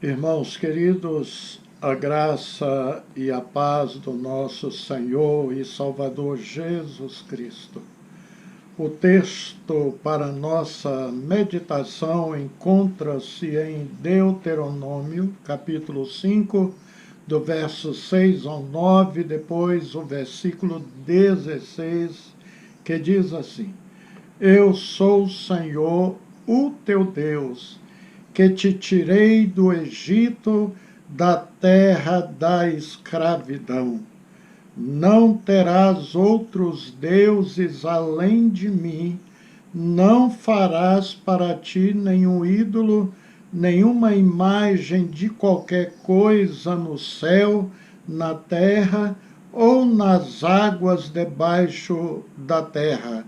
Irmãos queridos, a graça e a paz do nosso Senhor e Salvador Jesus Cristo. O texto para nossa meditação encontra-se em Deuteronômio, capítulo 5, do verso 6 ao 9, depois o versículo 16, que diz assim: Eu sou o Senhor, o teu Deus, que te tirei do Egito, da terra da escravidão. Não terás outros deuses além de mim, não farás para ti nenhum ídolo, nenhuma imagem de qualquer coisa no céu, na terra ou nas águas debaixo da terra.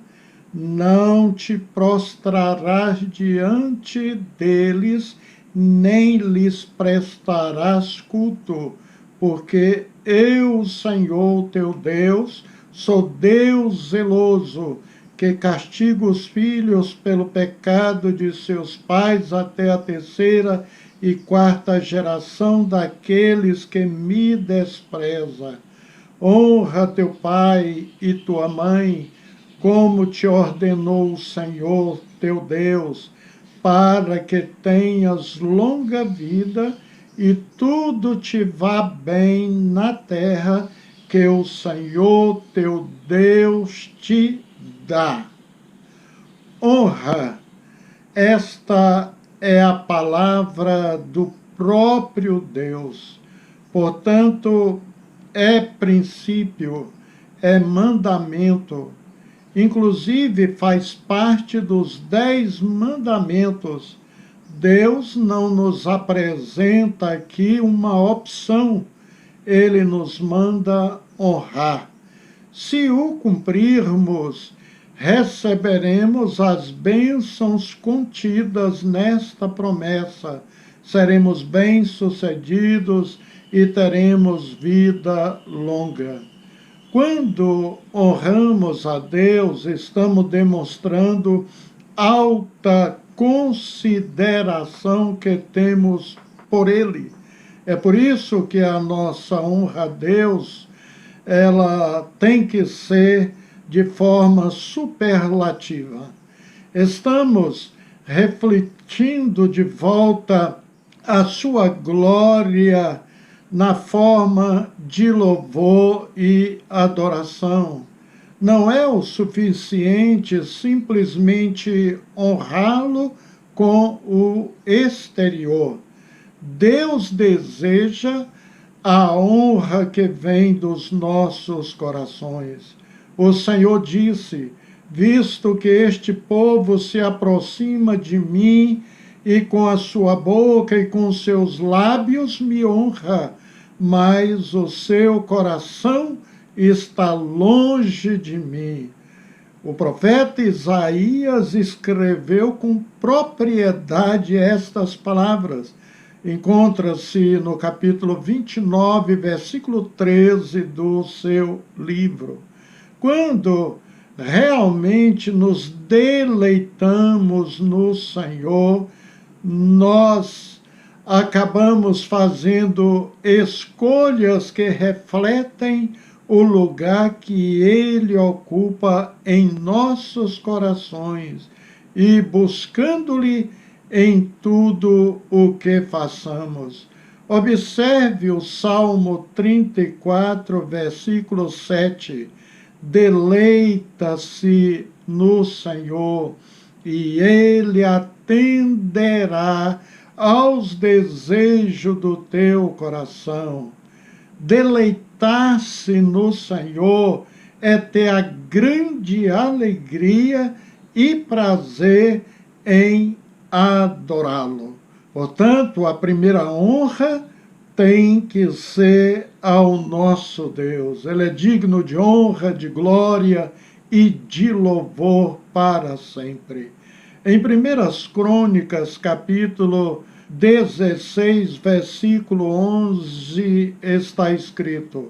Não te prostrarás diante deles, nem lhes prestarás culto, porque eu, Senhor teu Deus, sou Deus zeloso, que castiga os filhos pelo pecado de seus pais até a terceira e quarta geração daqueles que me desprezam. Honra teu pai e tua mãe, como te ordenou o Senhor teu Deus, para que tenhas longa vida e tudo te vá bem na terra que o Senhor teu Deus te dá. Honra, esta é a palavra do próprio Deus. Portanto, é princípio, é mandamento, inclusive faz parte dos 10 mandamentos. Deus não nos apresenta aqui uma opção, ele nos manda honrar. Se o cumprirmos, receberemos as bênçãos contidas nesta promessa, seremos bem-sucedidos e teremos vida longa. Quando honramos a Deus, estamos demonstrando alta consideração que temos por Ele. É por isso que a nossa honra a Deus, ela tem que ser de forma superlativa. Estamos refletindo de volta a sua glória na forma de louvor e adoração. Não é o suficiente simplesmente honrá-lo com o exterior. Deus deseja a honra que vem dos nossos corações. O Senhor disse: visto que este povo se aproxima de mim e com a sua boca e com seus lábios me honra, mas o seu coração está longe de mim. O profeta Isaías escreveu com propriedade estas palavras. Encontra-se no capítulo 29, versículo 13 do seu livro. Quando realmente nos deleitamos no Senhor, nós acabamos fazendo escolhas que refletem o lugar que Ele ocupa em nossos corações e buscando-lhe em tudo o que façamos. Observe o Salmo 34, versículo 7. Deleita-se no Senhor, e Ele atenderá aos desejos do teu coração. Deleitar-se no Senhor é ter a grande alegria e prazer em adorá-lo. Portanto, a primeira honra tem que ser ao nosso Deus. Ele é digno de honra, de glória e de louvor para sempre. Em 1 Crônicas, capítulo 16, versículo 11, está escrito: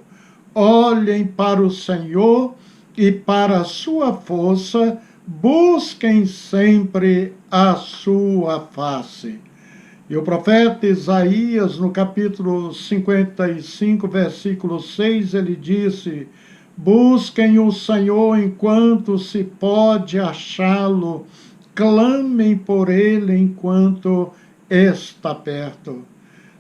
olhem para o Senhor e para a sua força, busquem sempre a sua face. E o profeta Isaías, no capítulo 55, versículo 6, ele disse: busquem o Senhor enquanto se pode achá-lo, clamem por ele enquanto está perto.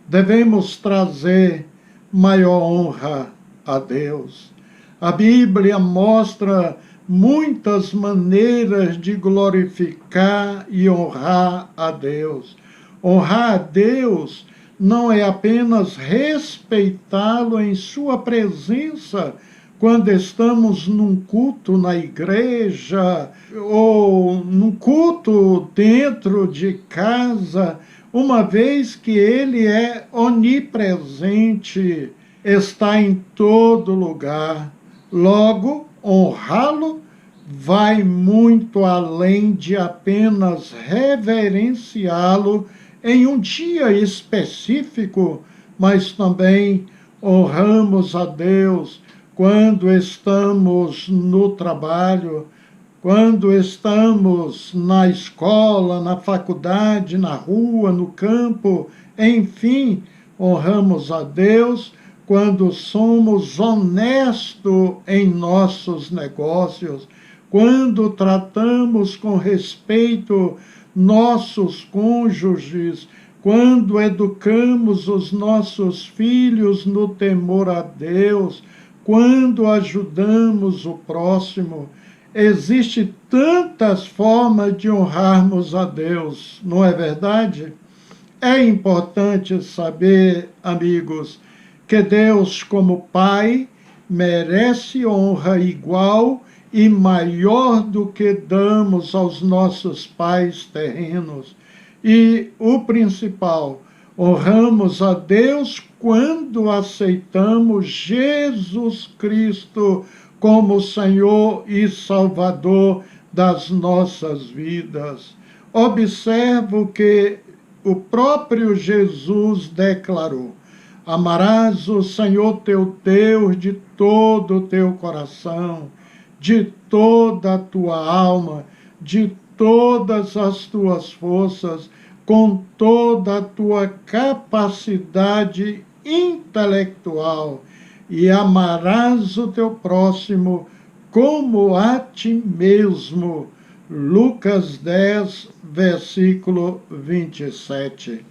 Devemos trazer maior honra a Deus. A Bíblia mostra muitas maneiras de glorificar e honrar a Deus. Honrar a Deus não é apenas respeitá-lo em sua presença quando estamos num culto na igreja ou num culto dentro de casa, uma vez que ele é onipresente, está em todo lugar. Logo, honrá-lo vai muito além de apenas reverenciá-lo em um dia específico, mas também honramos a Deus quando estamos no trabalho, quando estamos na escola, na faculdade, na rua, no campo, enfim, honramos a Deus quando somos honestos em nossos negócios, quando tratamos com respeito nossos cônjuges, quando educamos os nossos filhos no temor a Deus, quando ajudamos o próximo. Existem tantas formas de honrarmos a Deus, não é verdade? É importante saber, amigos, que Deus, como Pai, merece honra igual e maior do que damos aos nossos pais terrenos. E o principal, honramos a Deus quando aceitamos Jesus Cristo como Senhor e Salvador das nossas vidas. Observa o que o próprio Jesus declarou: amarás o Senhor teu Deus de todo o teu coração, de toda a tua alma, de todas as tuas forças, com toda a tua capacidade intelectual, e amarás o teu próximo como a ti mesmo. Lucas 10, versículo 27.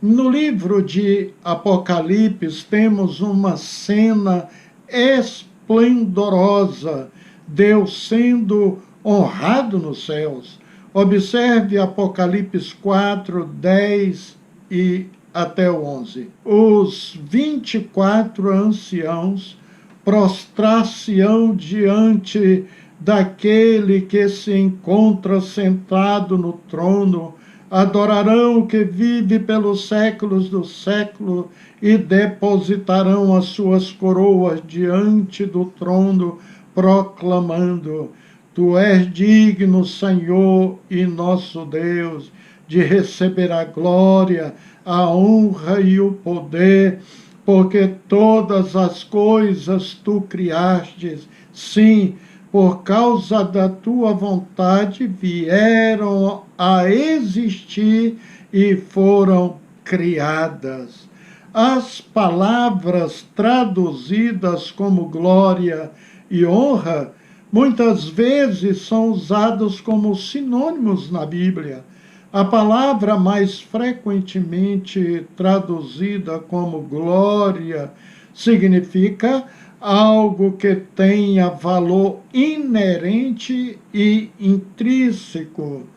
No livro de Apocalipse temos uma cena esplendorosa, Deus sendo honrado nos céus. Observe Apocalipse 4, 10 e até o 11. Os 24 anciãos prostrar-se-ão diante daquele que se encontra sentado no trono, adorarão o que vive pelos séculos do século e depositarão as suas coroas diante do trono, proclamando: Tu és digno, Senhor e nosso Deus, de receber a glória, a honra e o poder, porque todas as coisas tu criastes, sim, por causa da tua vontade vieram a existir e foram criadas. As palavras traduzidas como glória e honra muitas vezes são usadas como sinônimos na Bíblia. A palavra mais frequentemente traduzida como glória significa algo que tenha valor inerente e intrínseco,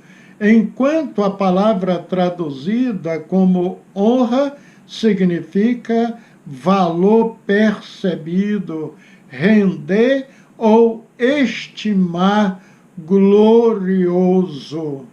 enquanto a palavra traduzida como honra significa valor percebido, render ou estimar glorioso.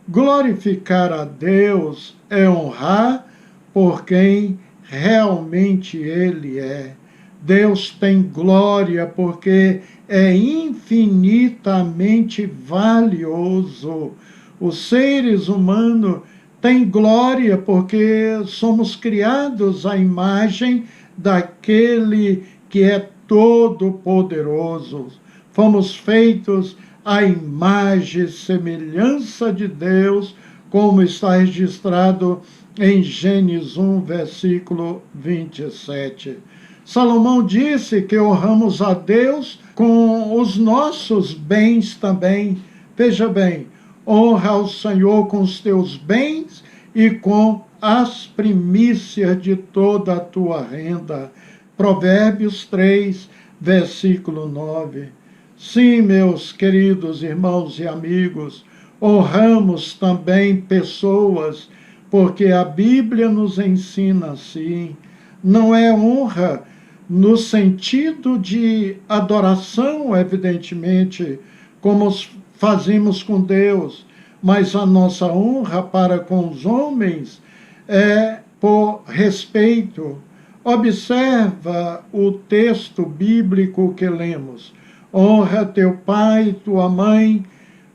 Glorificar a Deus é honrar por quem realmente Ele é. Deus tem glória porque é infinitamente valioso. Os seres humanos têm glória porque somos criados à imagem daquele que é todo-poderoso. Fomos feitos à imagem e semelhança de Deus, como está registrado em Gênesis 1, versículo 27. Salomão disse que honramos a Deus com os nossos bens também. Veja bem, honra ao Senhor com os teus bens e com as primícias de toda a tua renda. Provérbios 3, versículo 9. Sim, meus queridos irmãos e amigos, honramos também pessoas, porque a Bíblia nos ensina assim. Não é honra no sentido de adoração, evidentemente, como fazemos com Deus, mas a nossa honra para com os homens é por respeito. Observa o texto bíblico que lemos. Honra teu pai e tua mãe,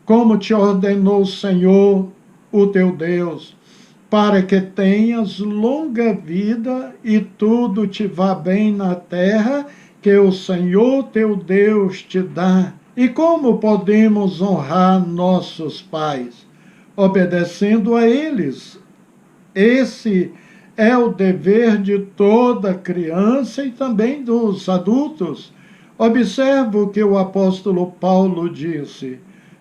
como te ordenou o Senhor, o teu Deus, para que tenhas longa vida e tudo te vá bem na terra que o Senhor teu Deus te dá. E como podemos honrar nossos pais? Obedecendo a eles. Esse é o dever de toda criança e também dos adultos. Observa o que o apóstolo Paulo disse: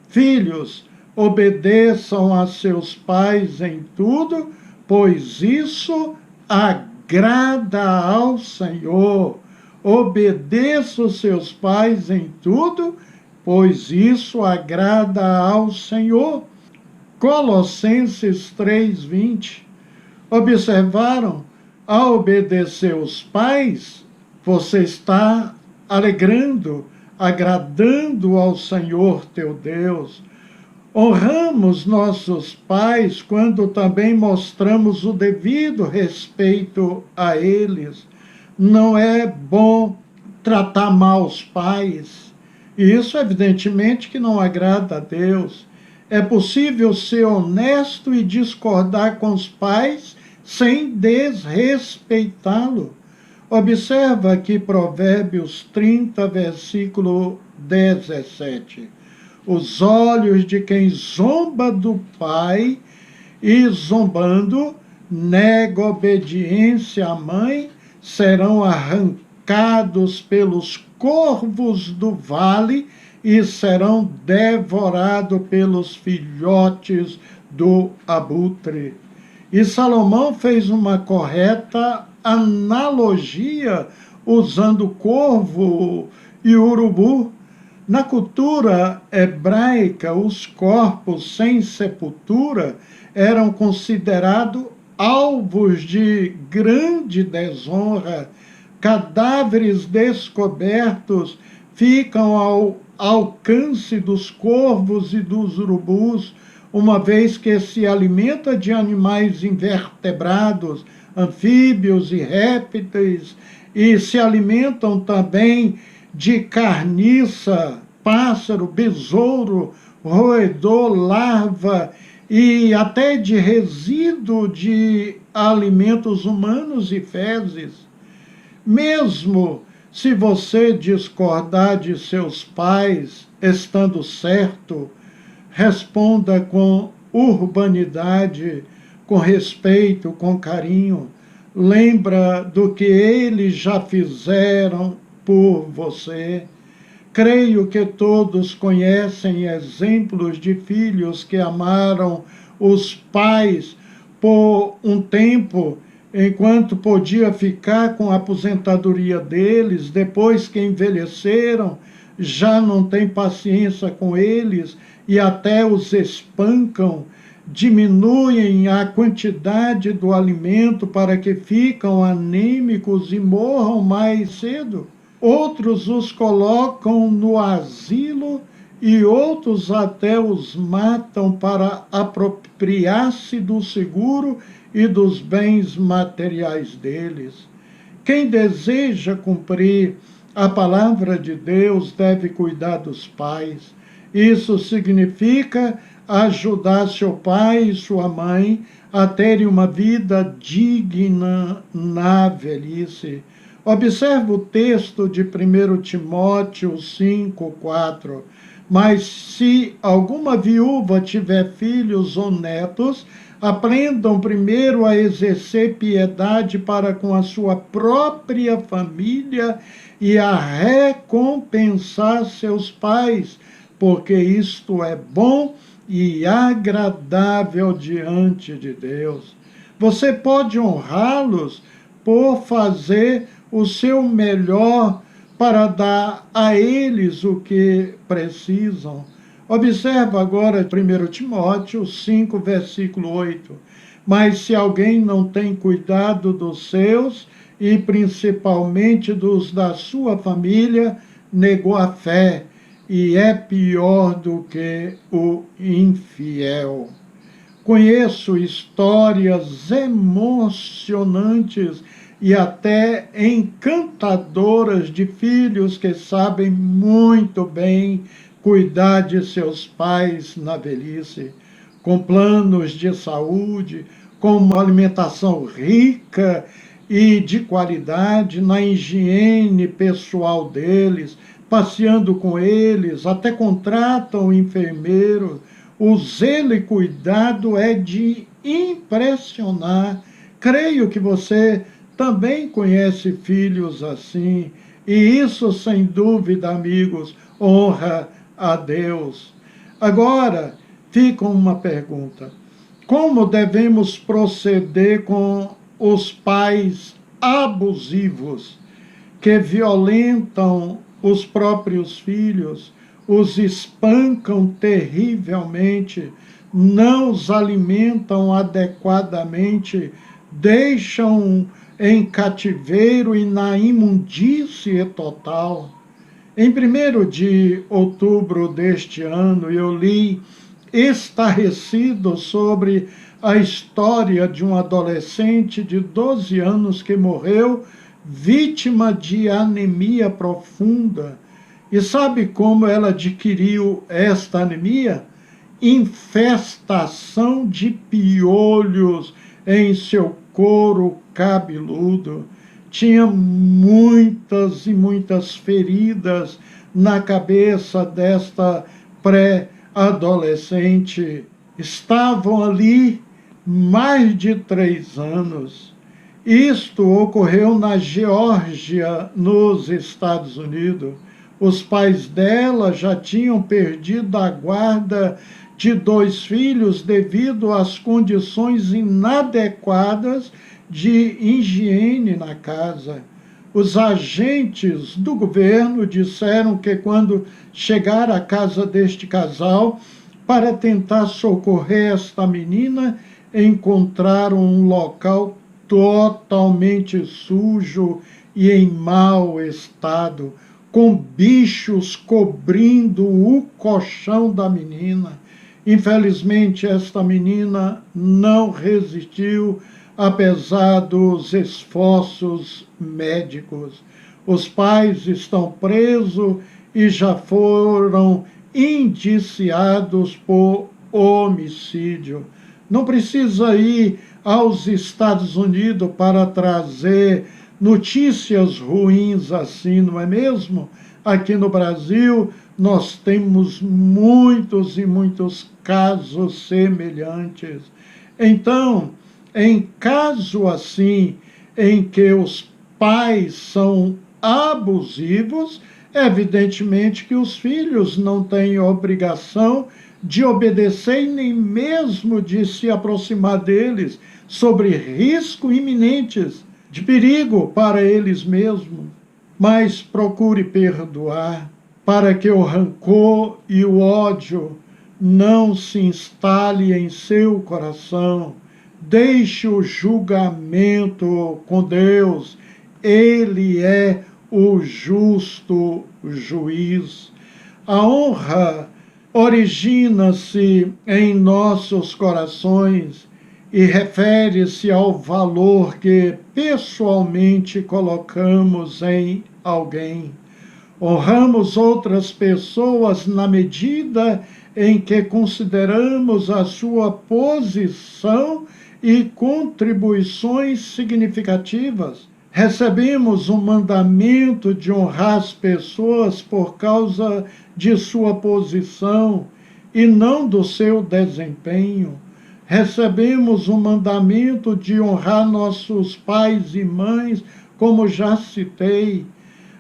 filhos, obedeçam a seus pais em tudo, pois isso agrada ao Senhor. Obedeça os seus pais em tudo, pois isso agrada ao Senhor. Colossenses 3:20. Observaram? Ao obedecer os pais, você está alegrando, agradando ao Senhor teu Deus. Honramos nossos pais quando também mostramos o devido respeito a eles. Não é bom tratar mal os pais. E isso, evidentemente, que não agrada a Deus. É possível ser honesto e discordar com os pais sem desrespeitá-lo. Observa aqui Provérbios 30, versículo 17. Os olhos de quem zomba do pai e, zombando, nega obediência à mãe, serão arrancados pelos corvos do vale e serão devorados pelos filhotes do abutre. E Salomão fez uma correta analogia usando corvo e urubu. Na cultura hebraica, os corpos sem sepultura eram considerados alvos de grande desonra. Cadáveres descobertos ficam ao alcance dos corvos e dos urubus, uma vez que se alimenta de animais invertebrados, anfíbios e répteis, e se alimentam também de carniça, pássaro, besouro, roedor, larva e até de resíduo de alimentos humanos e fezes. Mesmo se você discordar de seus pais, estando certo, responda com urbanidade, com respeito, com carinho. Lembra do que eles já fizeram por você. Creio que todos conhecem exemplos de filhos que amaram os pais por um tempo, enquanto podia ficar com a aposentadoria deles, depois que envelheceram, já não tem paciência com eles e até os espancam, diminuem a quantidade do alimento para que ficam anêmicos e morram mais cedo. Outros os colocam no asilo e outros até os matam para apropriar-se do seguro e dos bens materiais deles. Quem deseja cumprir a palavra de Deus deve cuidar dos pais. Isso significa ajudar seu pai e sua mãe a terem uma vida digna na velhice. Observe o texto de 1 Timóteo 5:4. Mas se alguma viúva tiver filhos ou netos, aprendam primeiro a exercer piedade para com a sua própria família e a recompensar seus pais, porque isto é bom e agradável diante de Deus. Você pode honrá-los por fazer o seu melhor para dar a eles o que precisam. Observa agora 1 Timóteo 5, versículo 8. Mas se alguém não tem cuidado dos seus, e principalmente dos da sua família, negou a fé, e é pior do que o infiel. Conheço histórias emocionantes e até encantadoras de filhos que sabem muito bem cuidar de seus pais na velhice, com planos de saúde, com uma alimentação rica e de qualidade, na higiene pessoal deles, passeando com eles, até contratam enfermeiro. O zelo e cuidado é de impressionar. Creio que você também conhece filhos assim, e isso, sem dúvida, amigos, honra a Deus. Agora, fica uma pergunta: como devemos proceder com os pais abusivos que violentam os próprios filhos, os espancam terrivelmente, não os alimentam adequadamente, deixam em cativeiro e na imundície total? Em 1º de outubro deste ano, eu li estarrecido sobre a história de um adolescente de 12 anos que morreu vítima de anemia profunda. E sabe como ela adquiriu esta anemia? Infestação de piolhos em seu couro cabeludo. Tinha muitas e muitas feridas na cabeça desta pré-adolescente. Estavam ali mais de 3 anos. Isto ocorreu na Geórgia, nos Estados Unidos. Os pais dela já tinham perdido a guarda de 2 filhos devido às condições inadequadas de higiene na casa. Os agentes do governo disseram que quando chegaram à casa deste casal para tentar socorrer esta menina, encontraram um local totalmente sujo e em mau estado, com bichos cobrindo o colchão da menina. Infelizmente, esta menina não resistiu, apesar dos esforços médicos. Os pais estão presos e já foram indiciados por homicídio. Não precisa ir aos Estados Unidos para trazer notícias ruins assim, não é mesmo? Aqui no Brasil, nós temos muitos e muitos casos semelhantes. Então, em caso assim, em que os pais são abusivos, evidentemente que os filhos não têm obrigação de obedecer e nem mesmo de se aproximar deles, sobre risco iminentes de perigo para eles mesmos. Mas procure perdoar, para que o rancor e o ódio não se instale em seu coração. Deixe o julgamento com Deus. Ele é o justo juiz. A honra origina-se em nossos corações e refere-se ao valor que pessoalmente colocamos em alguém. Honramos outras pessoas na medida em que consideramos a sua posição e contribuições significativas. Recebemos o mandamento de honrar as pessoas por causa de sua posição e não do seu desempenho. Recebemos o mandamento de honrar nossos pais e mães, como já citei.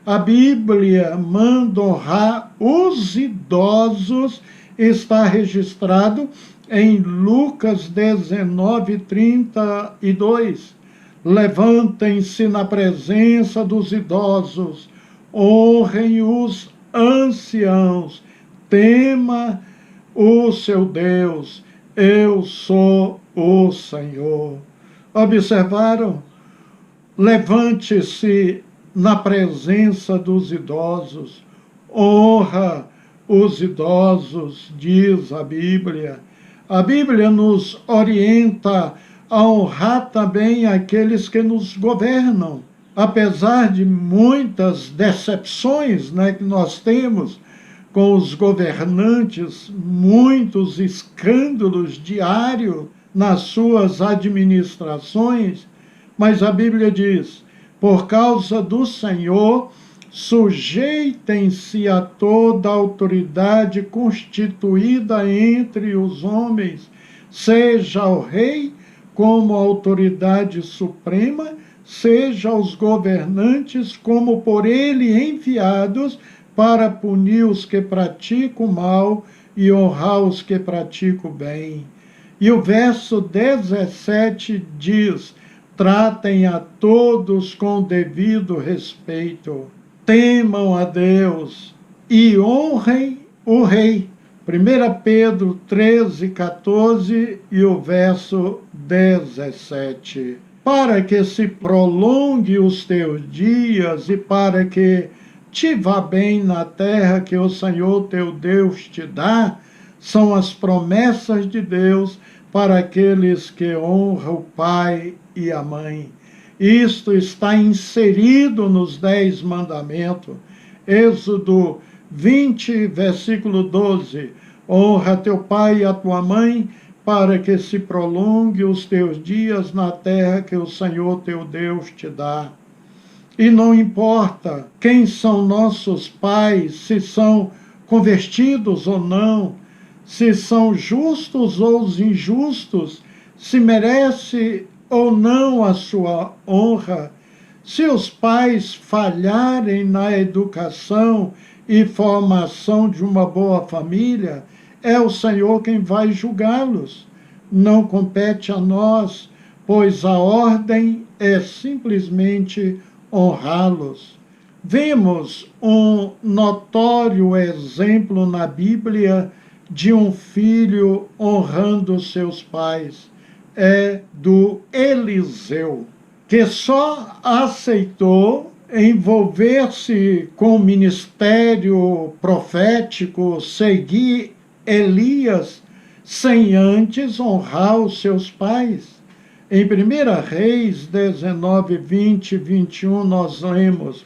A Bíblia manda honrar os idosos, está registrado em Lucas 19:32. Levantem-se na presença dos idosos, honrem os anciãos, tema o seu Deus, eu sou o Senhor. Observaram? Levante-se na presença dos idosos, honra os idosos, diz a Bíblia. A Bíblia nos orienta a honrar também aqueles que nos governam. Apesar de muitas decepções, que nós temos com os governantes, muitos escândalos diários nas suas administrações, mas a Bíblia diz: por causa do Senhor, sujeitem-se a toda a autoridade constituída entre os homens, seja o rei como autoridade suprema, seja os governantes como por ele enviados para punir os que praticam o mal e honrar os que praticam o bem. E o verso 17 diz: tratem a todos com devido respeito, temam a Deus e honrem o rei. 1 Pedro 13:14 e o verso 17. Para que se prolongue os teus dias e para que te vá bem na terra que o Senhor teu Deus te dá, são as promessas de Deus para aqueles que honram o pai e a mãe. Isto está inserido nos 10 mandamentos. Êxodo 20, versículo 12. Honra teu pai e a tua mãe, para que se prolongue os teus dias na terra que o Senhor teu Deus te dá. E não importa quem são nossos pais, se são convertidos ou não, se são justos ou injustos, se merece ou não a sua honra. Se os pais falharem na educação e formação de uma boa família, é o Senhor quem vai julgá-los. Não compete a nós, pois a ordem é simplesmente honrá-los. Vemos um notório exemplo na Bíblia de um filho honrando seus pais. É do Eliseu, que só aceitou envolver-se com o ministério profético, seguir Elias, sem antes honrar os seus pais. Em 1 Reis 19, 20 e 21, nós lemos: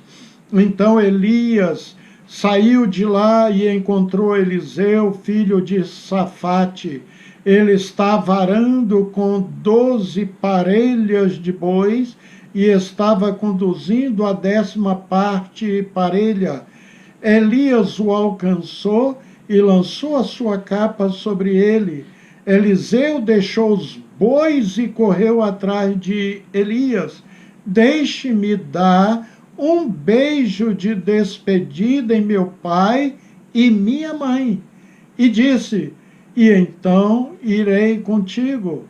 então Elias saiu de lá e encontrou Eliseu, filho de Safate. Ele estava arando com 12 parelhas de bois e estava conduzindo a 10ª parte parelha. Elias o alcançou e lançou a sua capa sobre ele. Eliseu deixou os bois e correu atrás de Elias. Deixe-me dar um beijo de despedida em meu pai e minha mãe. E disse: e então irei contigo.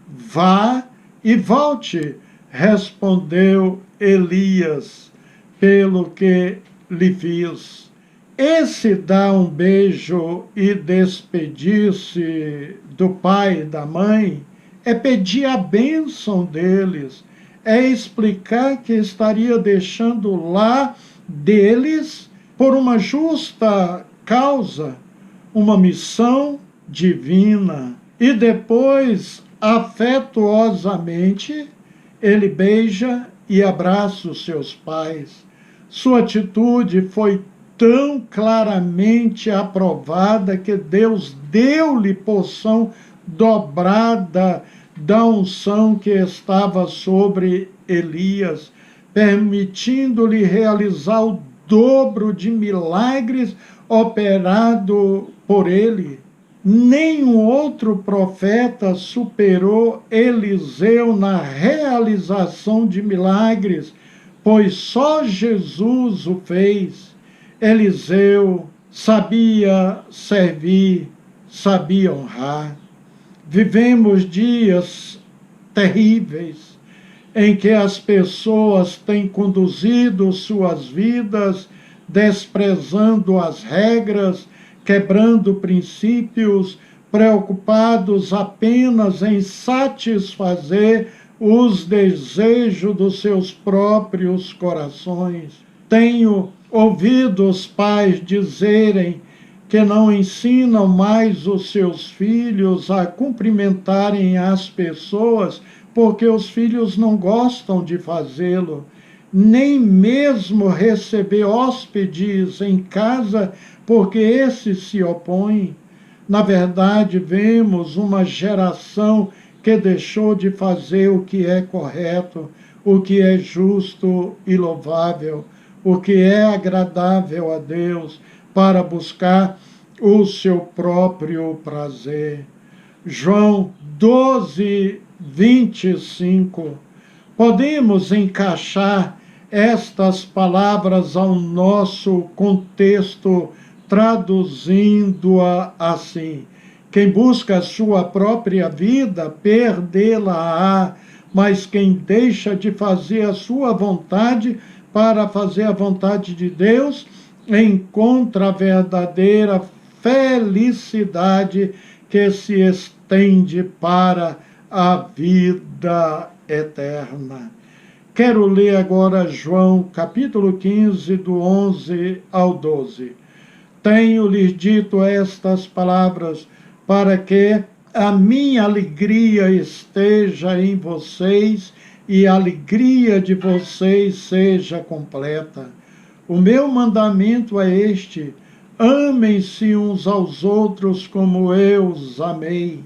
Vá e volte, respondeu Elias, pelo que lhe fiz. Esse dar um beijo e despedir-se do pai e da mãe é pedir a bênção deles, é explicar que estaria deixando o lar deles por uma justa causa, uma missão divina. E depois, afetuosamente, ele beija e abraça os seus pais. Sua atitude foi tão claramente aprovada que Deus deu-lhe porção dobrada da unção que estava sobre Elias, permitindo-lhe realizar o dobro de milagres operado por ele. Nenhum outro profeta superou Eliseu na realização de milagres, pois só Jesus o fez. Eliseu sabia servir, sabia honrar. Vivemos dias terríveis em que as pessoas têm conduzido suas vidas desprezando as regras, quebrando princípios, preocupados apenas em satisfazer os desejos dos seus próprios corações. Tenho ouvido os pais dizerem que não ensinam mais os seus filhos a cumprimentarem as pessoas porque os filhos não gostam de fazê-lo, nem mesmo receber hóspedes em casa porque esses se opõem. Na verdade, vemos uma geração que deixou de fazer o que é correto, o que é justo e louvável, o que é agradável a Deus, para buscar o seu próprio prazer. João 12, 25. Podemos encaixar estas palavras ao nosso contexto, traduzindo-a assim: quem busca a sua própria vida, perdê-la-á, mas quem deixa de fazer a sua vontade para fazer a vontade de Deus, encontra a verdadeira felicidade que se estende para a vida eterna. Quero ler agora João, capítulo 15, do 11 ao 12. Tenho-lhes dito estas palavras para que a minha alegria esteja em vocês e a alegria de vocês seja completa. O meu mandamento é este: amem-se uns aos outros como eu os amei.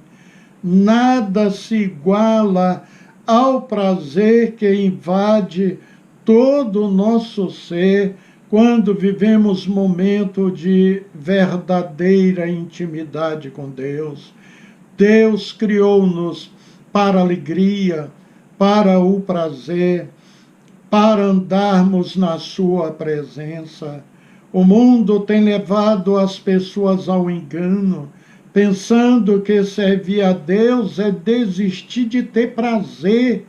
Nada se iguala ao prazer que invade todo o nosso ser quando vivemos momento de verdadeira intimidade com Deus. Deus criou-nos para a alegria, para o prazer, para andarmos na sua presença. O mundo tem levado as pessoas ao engano, pensando que servir a Deus é desistir de ter prazer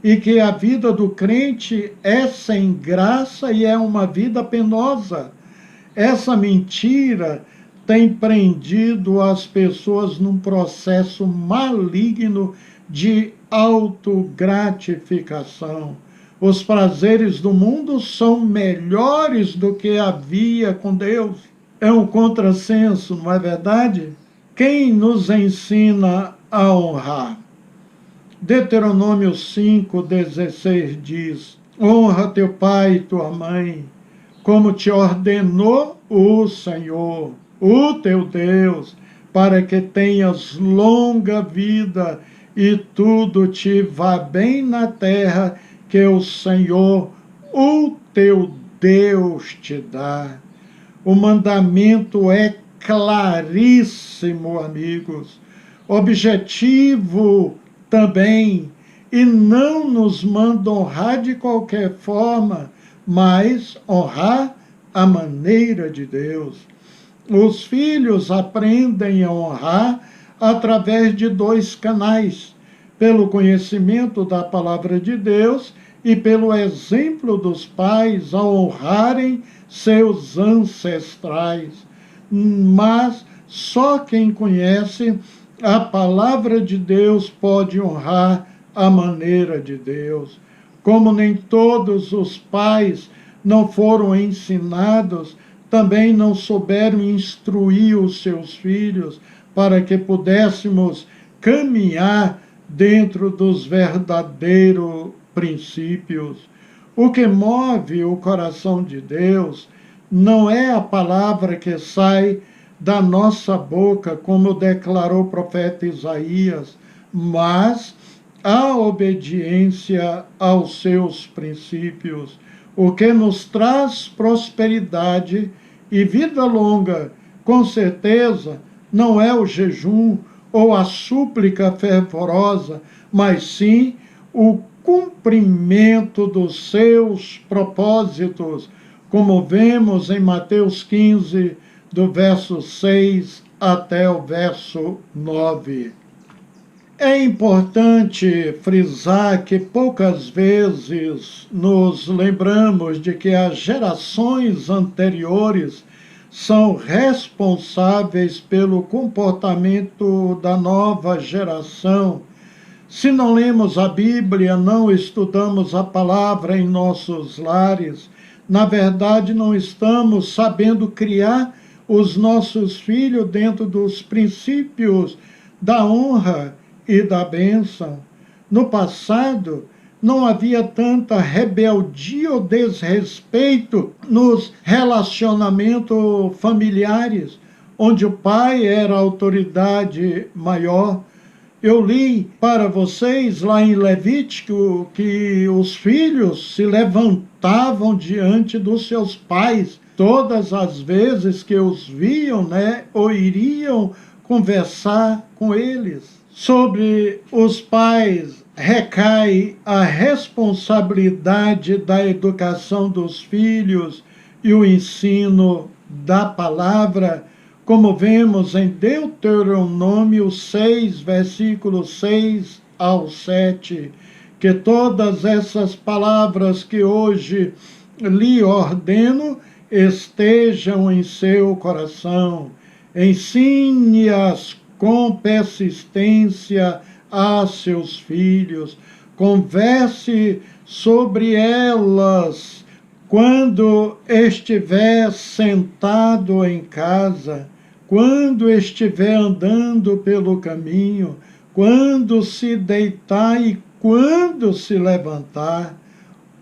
e que a vida do crente é sem graça e é uma vida penosa. Essa mentira tem prendido as pessoas num processo maligno de autogratificação. Os prazeres do mundo são melhores do que havia com Deus. É um contrassenso, não é verdade? Quem nos ensina a honrar? Deuteronômio 5,16 diz: honra teu pai e tua mãe, como te ordenou o Senhor, o teu Deus, para que tenhas longa vida e tudo te vá bem na terra que o Senhor, o teu Deus, te dá. O mandamento é claríssimo, amigos, objetivo também, e não nos manda honrar de qualquer forma, mas honrar a maneira de Deus. Os filhos aprendem a honrar através de dois canais: pelo conhecimento da palavra de Deus e pelo exemplo dos pais ao honrarem seus ancestrais. Mas só quem conhece a palavra de Deus pode honrar a maneira de Deus. Como nem todos os pais não foram ensinados, também não souberam instruir os seus filhos para que pudéssemos caminhar dentro dos verdadeiros princípios. O que move o coração de Deus não é a palavra que sai da nossa boca, como declarou o profeta Isaías, mas a obediência aos seus princípios, o que nos traz prosperidade e vida longa. Com certeza, não é o jejum ou a súplica fervorosa, mas sim o cumprimento dos seus propósitos, como vemos em Mateus 15, do verso 6 até o verso 9. É importante frisar que poucas vezes nos lembramos de que as gerações anteriores são responsáveis pelo comportamento da nova geração. Se não lemos a Bíblia, não estudamos a palavra em nossos lares, na verdade não estamos sabendo criar os nossos filhos dentro dos princípios da honra e da bênção. No passado, não havia tanta rebeldia ou desrespeito nos relacionamentos familiares, onde o pai era a autoridade maior. Eu li para vocês lá em Levítico que os filhos se levantavam diante dos seus pais todas as vezes que os viam, ou iriam conversar com eles. Sobre os pais recai a responsabilidade da educação dos filhos e o ensino da palavra, como vemos em Deuteronômio 6, versículos 6 ao 7, que todas essas palavras que hoje lhe ordeno estejam em seu coração. Ensine-as com persistência a seus filhos. Converse sobre elas quando estiver sentado em casa, quando estiver andando pelo caminho, quando se deitar e quando se levantar.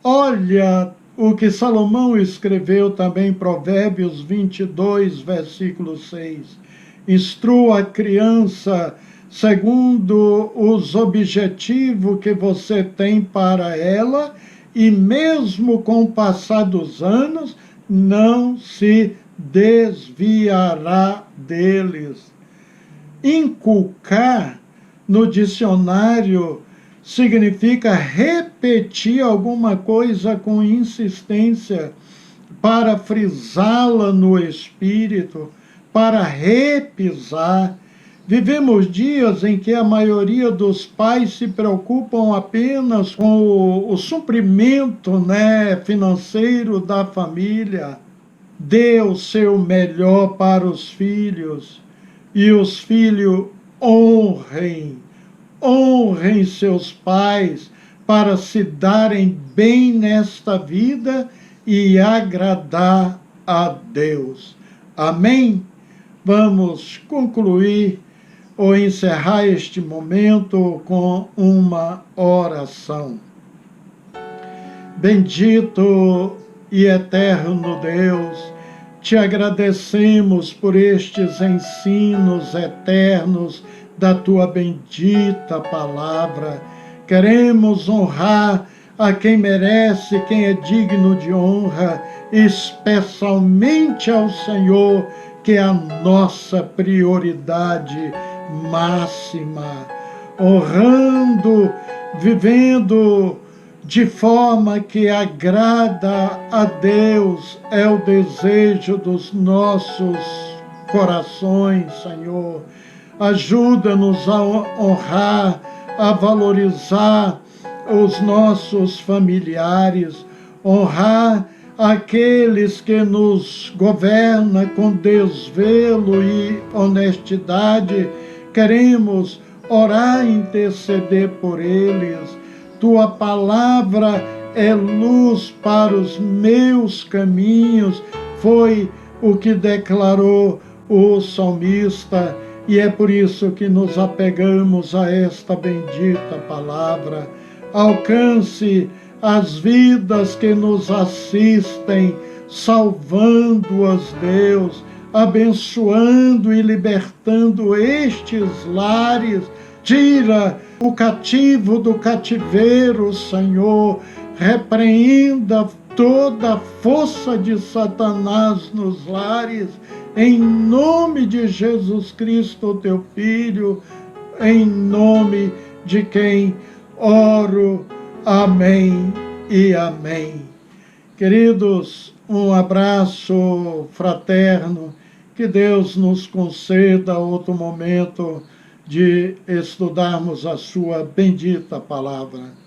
Olha o que Salomão escreveu também em Provérbios 22, versículo 6. Instrua a criança segundo os objetivos que você tem para ela, e mesmo com o passar dos anos, não se desviará deles. Inculcar, no dicionário, significa repetir alguma coisa com insistência, para frisá-la no espírito, para repisar. Vivemos dias em que a maioria dos pais se preocupam apenas com o suprimento financeiro da família. Dê o seu melhor para os filhos, e os filhos honrem seus pais, para se darem bem nesta vida e agradar a Deus. Amém? Vamos concluir ou encerrar este momento com uma oração. Bendito e eterno Deus, te agradecemos por estes ensinos eternos da tua bendita palavra. Queremos honrar a quem merece, quem é digno de honra, especialmente ao Senhor, que é a nossa prioridade máxima. Honrando, vivendo de forma que agrada a Deus, é o desejo dos nossos corações, Senhor. Ajuda-nos a honrar, a valorizar os nossos familiares, honrar aqueles que nos governam com desvelo e honestidade. Queremos orar e interceder por eles. Tua palavra é luz para os meus caminhos, foi o que declarou o salmista, e é por isso que nos apegamos a esta bendita palavra. Alcance as vidas que nos assistem, salvando-as, Deus, abençoando e libertando estes lares. Tira o cativo do cativeiro, Senhor. Repreenda toda a força de Satanás nos lares, em nome de Jesus Cristo, teu Filho, em nome de quem oro. Amém e amém. Queridos, um abraço fraterno, que Deus nos conceda outro momento de estudarmos a sua bendita palavra.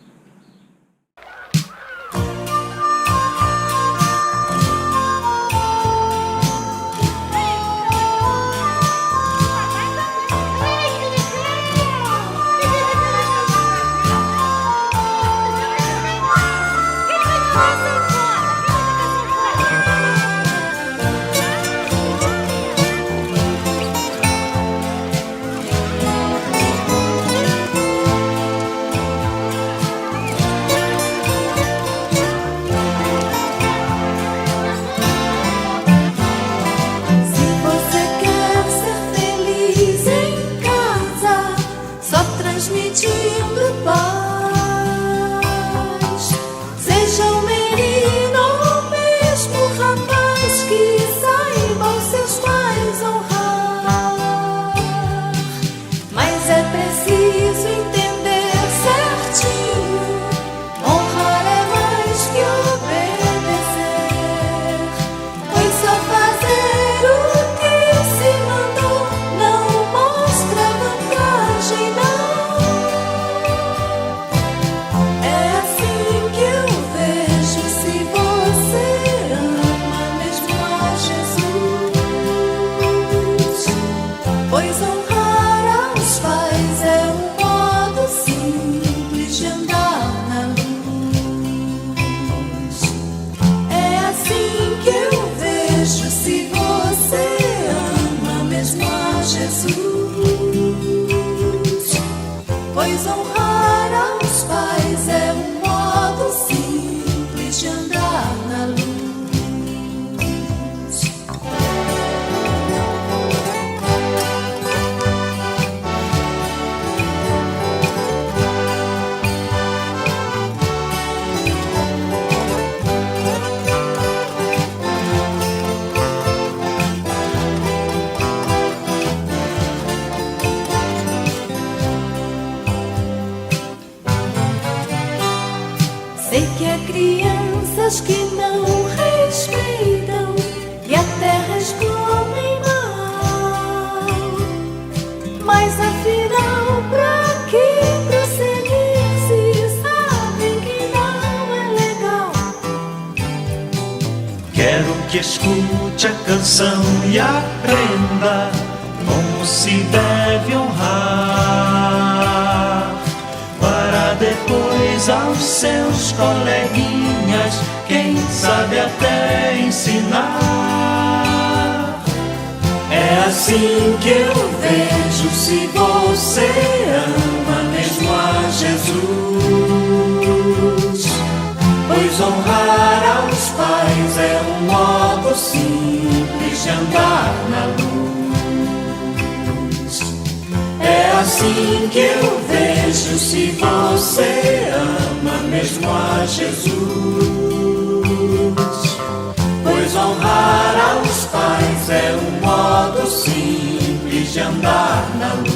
Pois honrar aos pais é um modo simples de andar na luz. Sei que há crianças que não respeitam e a terra escomem mal, mas afinal pra que prosseguir se sabem que não é legal? Quero que escute a canção e aprenda como se deve honrar, para depois aos seus coleguinhas, quem sabe até ensinar. É assim que eu vejo se você ama mesmo a Jesus, pois honrar aos pais é um modo simples de andar na luz. É assim que eu vejo se você ama mesmo a Jesus, pois honrar aos pais é um modo simples de andar na luz.